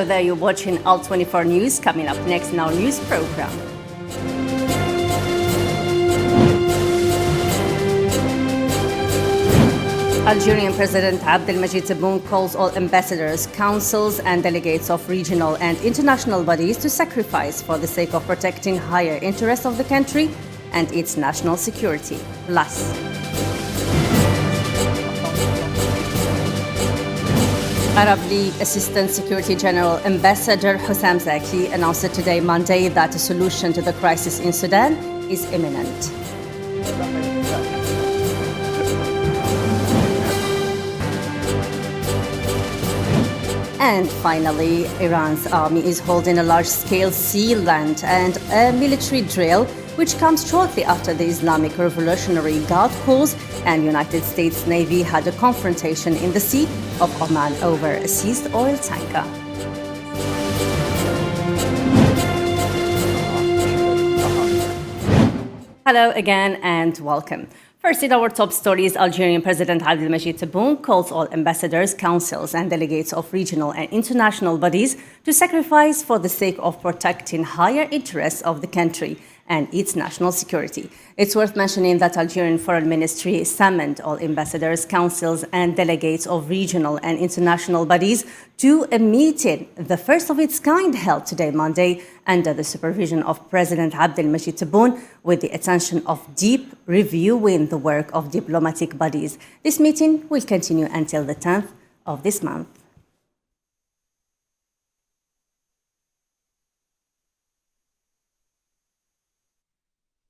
there, you're watching Al24 News. Coming up next in our news program. Algerian President Abdelmajid Tebboune calls all ambassadors, councils and delegates of regional and international bodies to sacrifice for the sake of protecting higher interests of the country and its national security. Plus, Arab League Assistant Security General Ambassador Hussam Zaki announced today, Monday, that a solution to the crisis in Sudan is imminent. And finally, Iran's army is holding a large-scale sea, land and air military drill, which comes shortly after the Islamic Revolutionary Guard Corps and United States Navy had a confrontation in the Sea of Oman over a seized oil tanker. Hello again and welcome. First, in our top stories, Algerian President Abdelmajid Tebboune calls all ambassadors, councils and delegates of regional and international bodies to sacrifice for the sake of protecting higher interests of the country and its national security. It's worth mentioning that Algerian Foreign Ministry summoned all ambassadors, councils and delegates of regional and international bodies to a meeting, the first of its kind, held today, Monday, under the supervision of President Abdelmajid Tebboune, with the intention of deep reviewing the work of diplomatic bodies. This meeting will continue until the 10th of this month.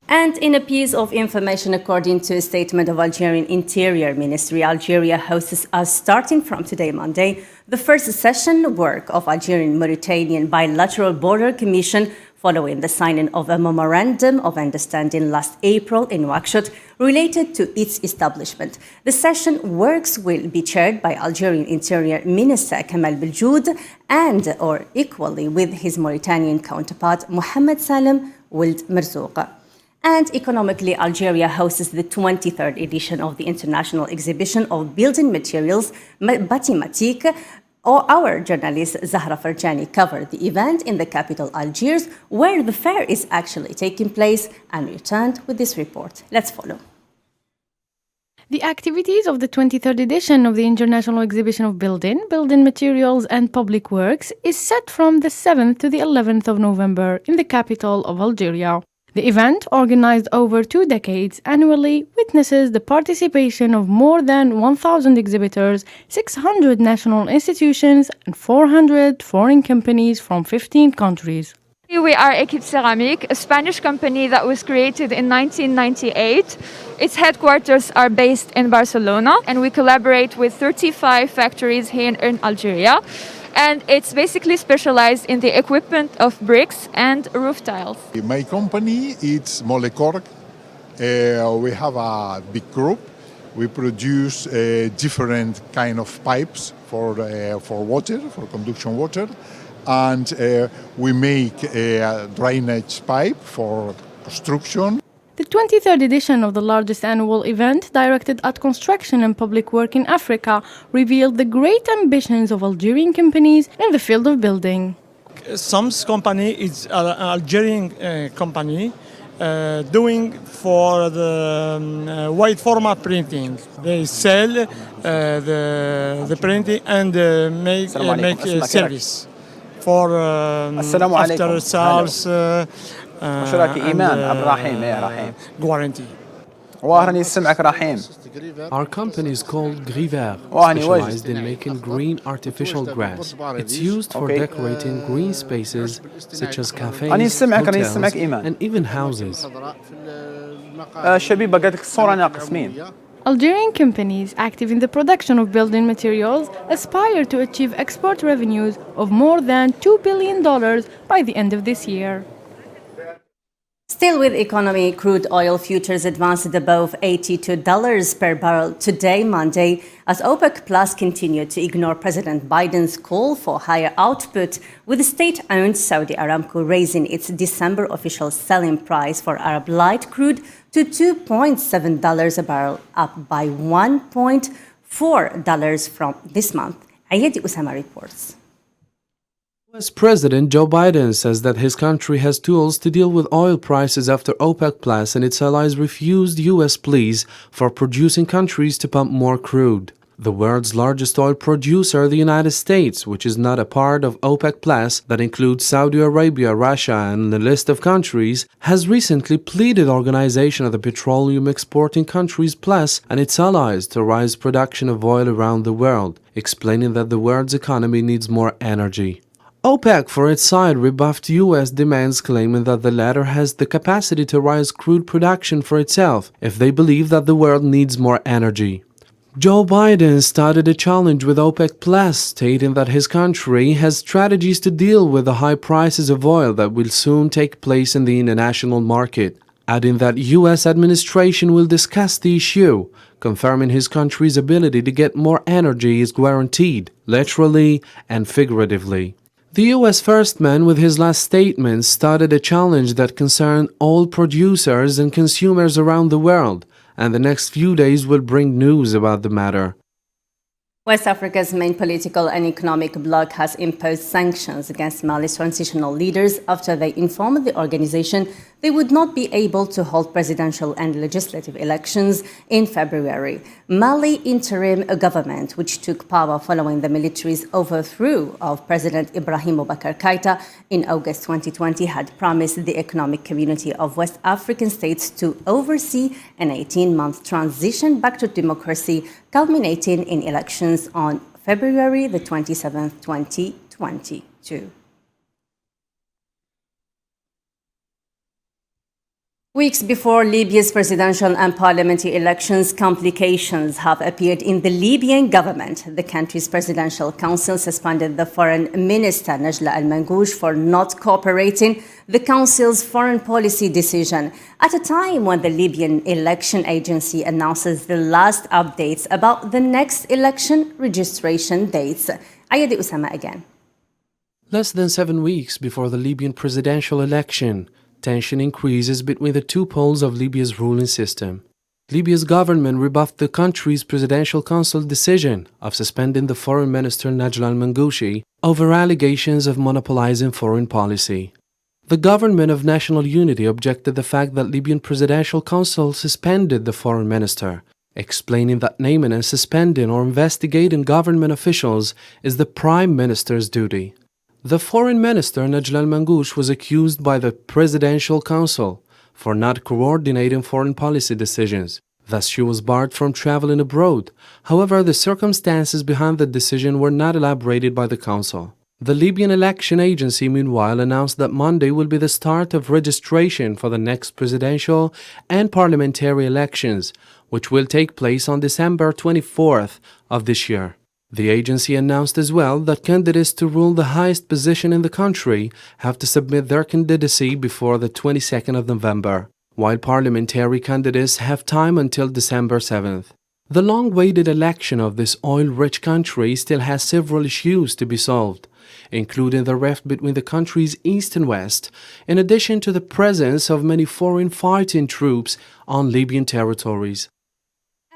And in a piece of information, according to a statement of Algerian Interior Ministry, Algeria hosts us starting from today, Monday, the first session work of Algerian-Mauritanian Bilateral Border Commission following the signing of a memorandum of understanding last April in Nouakchott related to its establishment. The session works will be chaired by Algerian Interior Minister Kamal Beljoud and, or equally, with his Mauritanian counterpart Mohamed Salem Ould Merzouk. And economically, Algeria hosts the 23rd edition of the International Exhibition of Building Materials, Batimatique. Our journalist Zahra Farjani covered the event in the capital Algiers, where the fair is actually taking place, and returned with this report. Let's follow. The activities of the 23rd edition of the International Exhibition of Building Materials and Public Works is set from the 7th to the 11th of November in the capital of Algeria. The event, organized over 2 decades annually, witnesses the participation of more than 1,000 exhibitors, 600 national institutions, and 400 foreign companies from 15 countries. We are Equipe Ceramique, a Spanish company that was created in 1998. Its headquarters are based in Barcelona, and we collaborate with 35 factories here in Algeria. And it's basically specialized in the equipment of bricks and roof tiles. My company is Molecork. We have a big group. We produce different kind of pipes for water, for conduction water, and we make a drainage pipe for construction. The 23rd edition of the largest annual event, directed at construction and public work in Africa, revealed the great ambitions of Algerian companies in the field of building. Sams company is an Algerian company doing for the wide format printing. They sell the printing and make service for after sales. Guarantee. Our company is called Griver, specialized in making green artificial grass. It's used for decorating green spaces such as cafes, hotels, and even houses. Algerian companies active in the production of building materials aspire to achieve export revenues of more than $2 billion by the end of this year. Still with economy, crude oil futures advanced above $82 per barrel today, Monday, as OPEC Plus continued to ignore President Biden's call for higher output, with state-owned Saudi Aramco raising its December official selling price for Arab light crude to $2.7 a barrel, up by $1.4 from this month. Ayedi Usama reports. US President Joe Biden says that his country has tools to deal with oil prices after OPEC Plus and its allies refused US pleas for producing countries to pump more crude. The world's largest oil producer, the United States, which is not a part of OPEC Plus, that includes Saudi Arabia, Russia, and a list of countries, has recently pleaded Organization of the Petroleum Exporting Countries Plus and its allies to raise production of oil around the world, explaining that the world's economy needs more energy. OPEC, for its side, rebuffed U.S. demands, claiming that the latter has the capacity to raise crude production for itself if they believe that the world needs more energy. Joe Biden started a challenge with OPEC Plus, stating that his country has strategies to deal with the high prices of oil that will soon take place in the international market, adding that U.S. administration will discuss the issue, confirming his country's ability to get more energy is guaranteed, literally and figuratively. The U.S. First Man, with his last statement, started a challenge that concerned all producers and consumers around the world, and the next few days will bring news about the matter. West Africa's main political and economic bloc has imposed sanctions against Mali's transitional leaders after they informed the organization they would not be able to hold presidential and legislative elections in February. Mali interim government, which took power following the military's overthrow of President Ibrahim Boubacar Keïta in August 2020, had promised the Economic Community of West African States to oversee an 18-month transition back to democracy, culminating in elections on February the 27th, 2022. Weeks before Libya's presidential and parliamentary elections, complications have appeared in the Libyan government. The country's presidential council suspended the foreign minister, Najla al-Mangoush, for not cooperating the council's foreign policy decision at a time when the Libyan election agency announces the last updates about the next election registration dates. Ayadi Usama again. Less than 7 weeks before the Libyan presidential election, tension increases between the two poles of Libya's ruling system. Libya's government rebuffed the country's presidential council decision of suspending the foreign minister Najla al-Mangoushi over allegations of monopolizing foreign policy. The government of national unity objected the fact that Libyan presidential council suspended the foreign minister, explaining that naming and suspending or investigating government officials is the prime minister's duty. The foreign minister, Najla al-Mangoush, was accused by the Presidential Council for not coordinating foreign policy decisions. Thus, she was barred from traveling abroad. However, the circumstances behind the decision were not elaborated by the Council. The Libyan Election Agency, meanwhile, announced that Monday will be the start of registration for the next presidential and parliamentary elections, which will take place on December 24th of this year. The agency announced as well that candidates to rule the highest position in the country have to submit their candidacy before the 22nd of November, while parliamentary candidates have time until December 7th. The long-awaited election of this oil-rich country still has several issues to be solved, including the rift between the country's east and west, in addition to the presence of many foreign fighting troops on Libyan territories.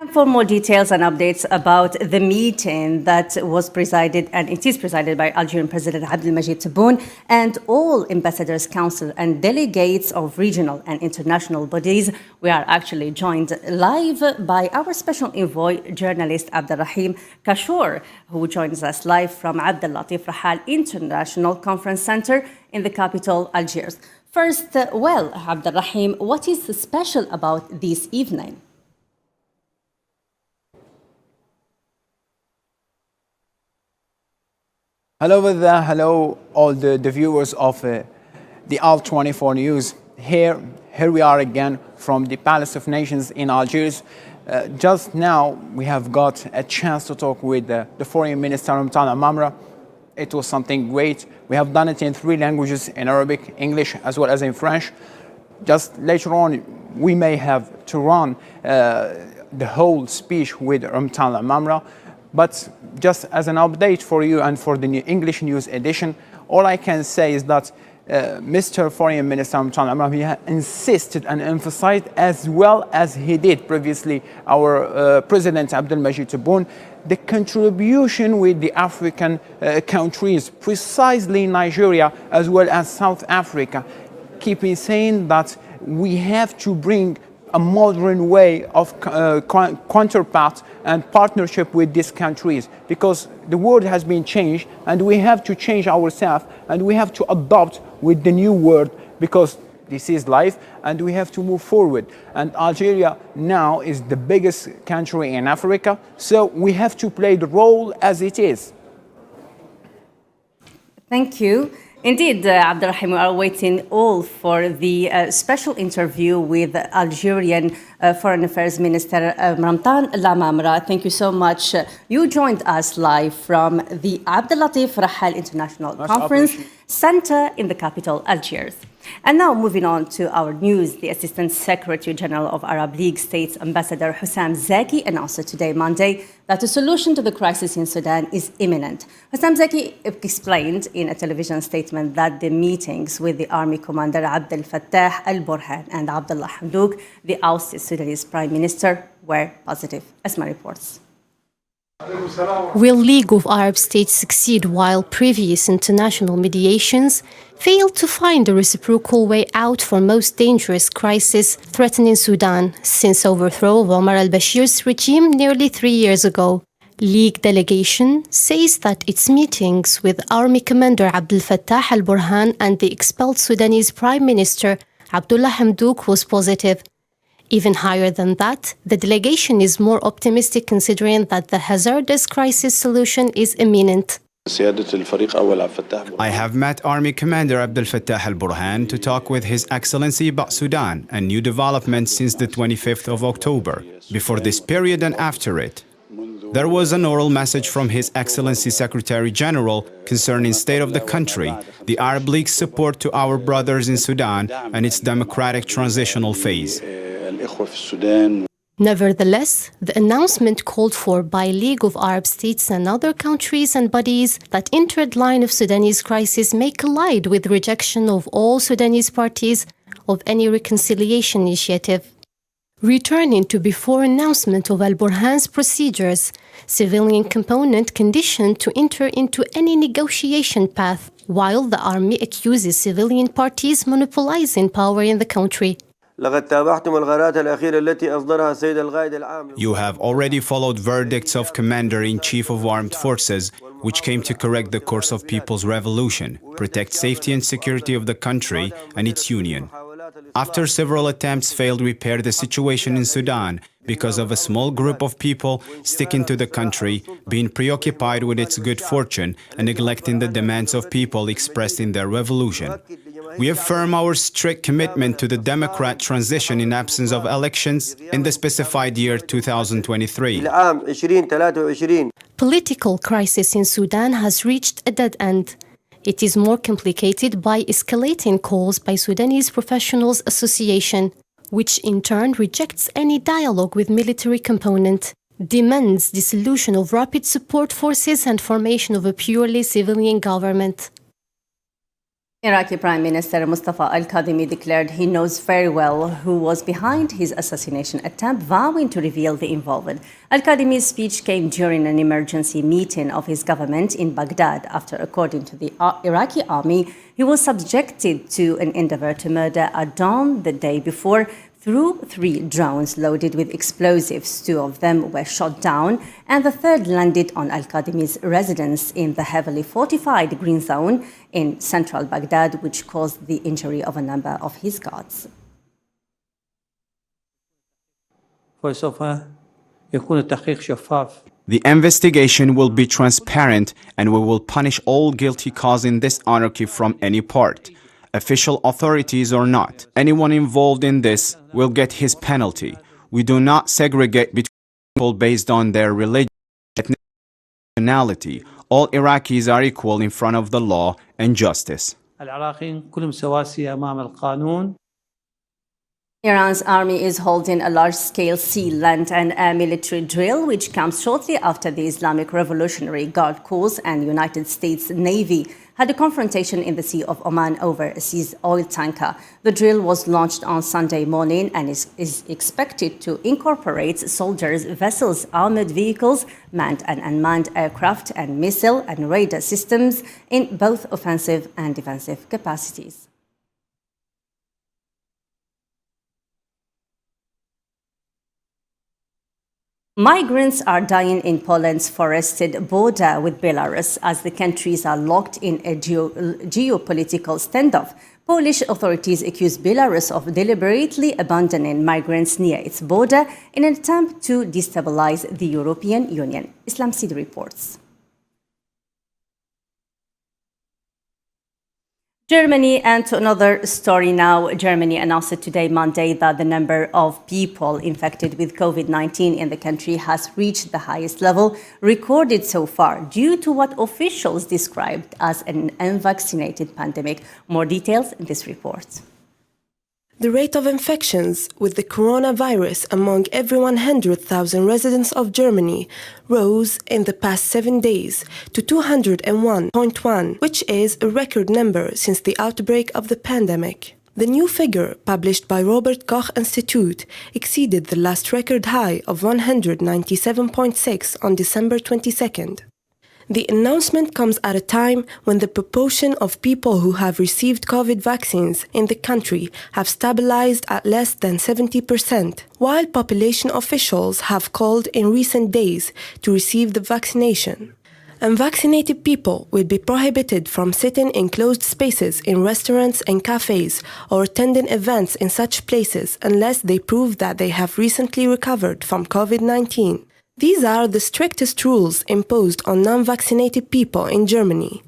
And for more details and updates about the meeting that was presided, and it is presided by Algerian President Abdelmajid Tebboune and all ambassadors, council and delegates of regional and international bodies, we are actually joined live by our special envoy, journalist Abdelrahim Kashour, who joins us live from Abdellatif Rahal International Conference Center in the capital, Algiers. First, Abdelrahim, what is special about this evening? Hello there, hello all the viewers of the Al24 News. Here we are again from the Palace of Nations in Algiers. Just now we have got a chance to talk with the Foreign Minister Umtala Mamra. It was something great. We have done it in 3 languages, in Arabic, English, as well as in French. Just later on we may have to run the whole speech with Umtala Mamra. But just as an update for you and for the English news edition, all I can say is that Mr. Foreign Minister he insisted and emphasized, as well as he did previously, our President Abdelmajid Tebboune, the contribution with the African countries, precisely Nigeria as well as South Africa, keeping saying that we have to bring a modern way of counterpart and partnership with these countries, because the world has been changed and we have to change ourselves and we have to adopt with the new world, because this is life and we have to move forward. And Algeria now is the biggest country in Africa, so we have to play the role as it is. Thank you. Indeed, Abdelrahim, we are waiting all for the special interview with Algerian Foreign Affairs Minister Ramtan Lamamra. Thank you so much. You joined us live from the Abdellatif Rahal International Conference Center in the capital, Algiers. And now moving on to our news, the Assistant Secretary General of Arab League States Ambassador Hussam Zaki announced today, Monday, that a solution to the crisis in Sudan is imminent. Hussam Zaki explained in a television statement that the meetings with the Army Commander Abdel Fattah al-Burhan and Abdullah Hamdouk, the ousted Sudanese Prime Minister, were positive. Asma reports. Will League of Arab States succeed while previous international mediations failed to find a reciprocal way out for most dangerous crisis threatening Sudan since overthrow of Omar al-Bashir's regime nearly 3 years ago? League delegation says that its meetings with Army Commander Abdel Fattah al-Burhan and the expelled Sudanese Prime Minister Abdullah Hamdouk was positive. Even higher than that, the delegation is more optimistic considering that the hazardous crisis solution is imminent. I have met Army Commander Abdel Fattah al-Burhan to talk with His Excellency about Sudan and new developments since the 25th of October, before this period and after it. There was an oral message from His Excellency Secretary General concerning state of the country, the Arab League's support to our brothers in Sudan and its democratic transitional phase. Nevertheless, the announcement called for by League of Arab States and other countries and bodies that entered line of Sudanese crisis may collide with rejection of all Sudanese parties of any reconciliation initiative. Returning to before announcement of al-Burhan's procedures, civilian component conditioned to enter into any negotiation path, while the army accuses civilian parties monopolizing power in the country. You have already followed verdicts of Commander-in-Chief of Armed Forces, which came to correct the course of people's revolution, protect safety and security of the country and its union. After several attempts failed repair the situation in Sudan because of a small group of people sticking to the country, being preoccupied with its good fortune and neglecting the demands of people expressed in their revolution. We affirm our strict commitment to the democratic transition in absence of elections in the specified year 2023. Political crisis in Sudan has reached a dead end. It is more complicated by escalating calls by Sudanese Professionals Association, which in turn rejects any dialogue with military component, demands dissolution of rapid support forces and formation of a purely civilian government. Iraqi Prime Minister Mustafa al-Kadhimi declared he knows very well who was behind his assassination attempt, vowing to reveal the involved. Al-Kadhimi's speech came during an emergency meeting of his government in Baghdad after, according to the Iraqi army, he was subjected to an endeavor to murder at dawn the day before through 3 drones loaded with explosives. 2 of them were shot down, and the third landed on al-Kadhimi's residence in the heavily fortified Green Zone in central Baghdad, which caused the injury of a number of his guards. The investigation will be transparent and we will punish all guilty causing this anarchy from any part, official authorities or not. Anyone involved in this will get his penalty. We do not segregate between people based on their religion and nationality. All Iraqis are equal in front of the law and justice. Iran's army is holding a large-scale sea, land and air military drill, which comes shortly after the Islamic Revolutionary Guard Corps and United States Navy had a confrontation in the Sea of Oman over a seized oil tanker. The drill was launched on Sunday morning and is expected to incorporate soldiers, vessels, armored vehicles, manned and unmanned aircraft, and missile and radar systems in both offensive and defensive capacities. Migrants are dying in Poland's forested border with Belarus as the countries are locked in a geopolitical standoff. Polish authorities accuse Belarus of deliberately abandoning migrants near its border in an attempt to destabilize the European Union. Islam Sid reports. Germany, and to another story now. Germany announced today, Monday, that the number of people infected with COVID-19 in the country has reached the highest level recorded so far due to what officials described as an unvaccinated pandemic. More details in this report. The rate of infections with the coronavirus among every 100,000 residents of Germany rose in the past 7 days to 201.1, which is a record number since the outbreak of the pandemic. The new figure, published by Robert Koch Institute, exceeded the last record high of 197.6 on December 22nd. The announcement comes at a time when the proportion of people who have received COVID vaccines in the country have stabilized at less than 70%, while population officials have called in recent days to receive the vaccination. Unvaccinated people will be prohibited from sitting in closed spaces in restaurants and cafes or attending events in such places unless they prove that they have recently recovered from COVID-19. These are the strictest rules imposed on non-vaccinated people in Germany,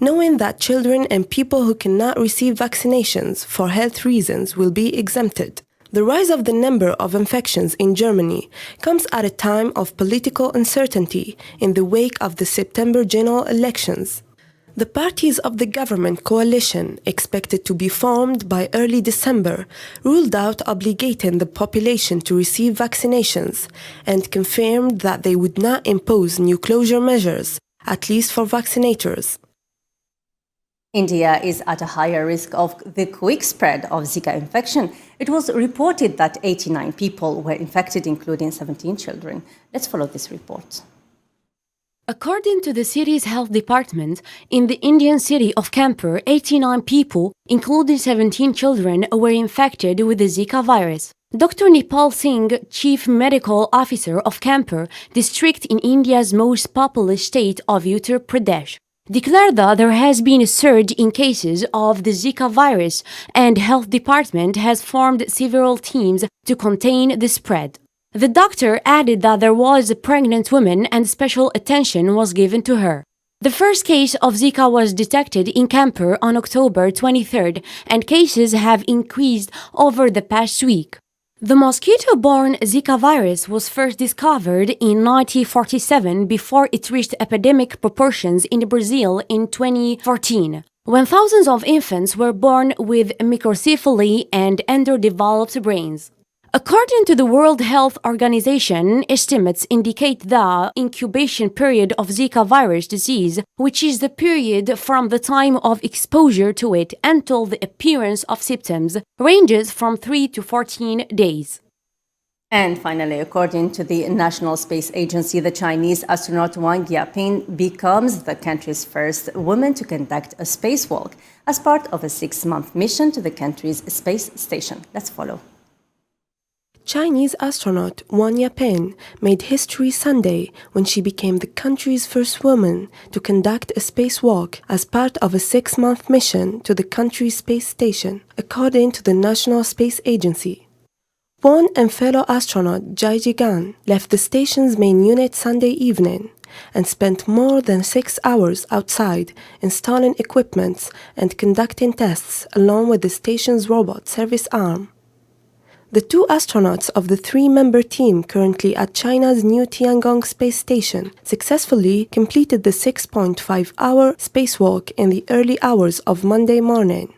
knowing that children and people who cannot receive vaccinations for health reasons will be exempted. The rise of the number of infections in Germany comes at a time of political uncertainty in the wake of the September general elections. The parties of the government coalition, expected to be formed by early December, ruled out obligating the population to receive vaccinations and confirmed that they would not impose new closure measures, at least for vaccinators. India is at a higher risk of the quick spread of Zika infection. It was reported that 89 people were infected, including 17 children. Let's follow this report. According to the city's health department, in the Indian city of Kanpur, 89 people, including 17 children, were infected with the Zika virus. Dr. Nipal Singh, Chief Medical Officer of Kanpur, district in India's most populous state of Uttar Pradesh, declared that there has been a surge in cases of the Zika virus and health department has formed several teams to contain the spread. The doctor added that there was a pregnant woman and special attention was given to her. The first case of Zika was detected in Kanpur on October 23rd, and cases have increased over the past week. The mosquito-borne Zika virus was first discovered in 1947 before it reached epidemic proportions in Brazil in 2014, when thousands of infants were born with microcephaly and underdeveloped brains. According to the World Health Organization, estimates indicate the incubation period of Zika virus disease, which is the period from the time of exposure to it until the appearance of symptoms, ranges from 3 to 14 days. And finally, according to the National Space Agency, the Chinese astronaut Wang Yaping becomes the country's first woman to conduct a spacewalk as part of a 6-month mission to the country's space station. Let's follow. Chinese astronaut Wang Yaping made history Sunday when she became the country's first woman to conduct a spacewalk as part of a 6-month mission to the country's space station, according to the National Space Agency. Wang and fellow astronaut Jai Jigan left the station's main unit Sunday evening and spent more than 6 hours outside installing equipment and conducting tests along with the station's robot service arm. The 2 astronauts of the 3-member team currently at China's new Tiangong space station successfully completed the 6.5-hour spacewalk in the early hours of Monday morning.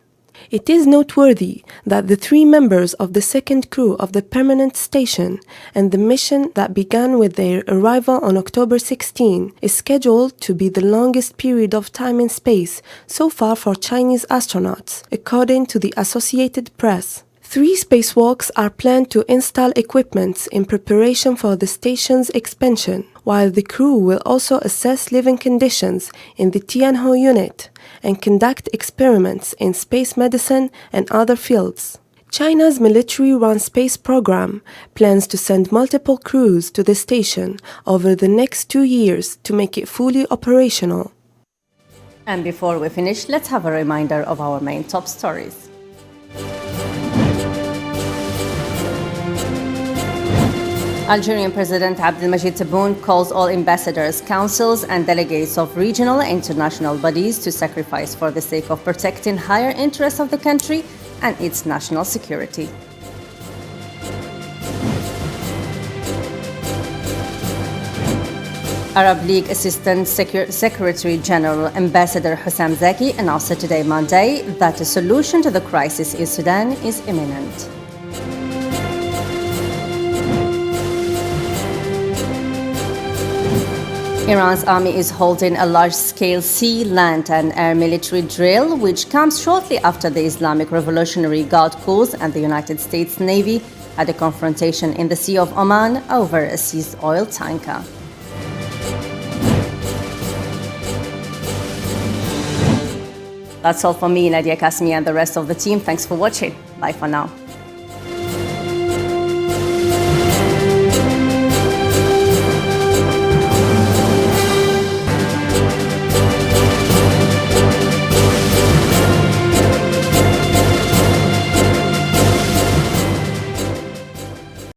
It is noteworthy that the 3 members of the second crew of the permanent station and the mission that began with their arrival on October 16 is scheduled to be the longest period of time in space so far for Chinese astronauts, according to the Associated Press. 3 spacewalks are planned to install equipment in preparation for the station's expansion, while the crew will also assess living conditions in the Tianhe unit and conduct experiments in space medicine and other fields. China's military-run space program plans to send multiple crews to the station over the next 2 years to make it fully operational. And before we finish, let's have a reminder of our main top stories. Algerian President Abdelmajid Tebboune calls all ambassadors, councils and delegates of regional and international bodies to sacrifice for the sake of protecting higher interests of the country and its national security. Arab League Assistant Secretary General Ambassador Hussam Zaki announced today Monday that a solution to the crisis in Sudan is imminent. Iran's army is holding a large-scale sea, land and air military drill, which comes shortly after the Islamic Revolutionary Guard Corps and the United States Navy had a confrontation in the Sea of Oman over a seized oil tanker. That's all from me, Nadia Kasmi, and the rest of the team. Thanks for watching. Bye for now.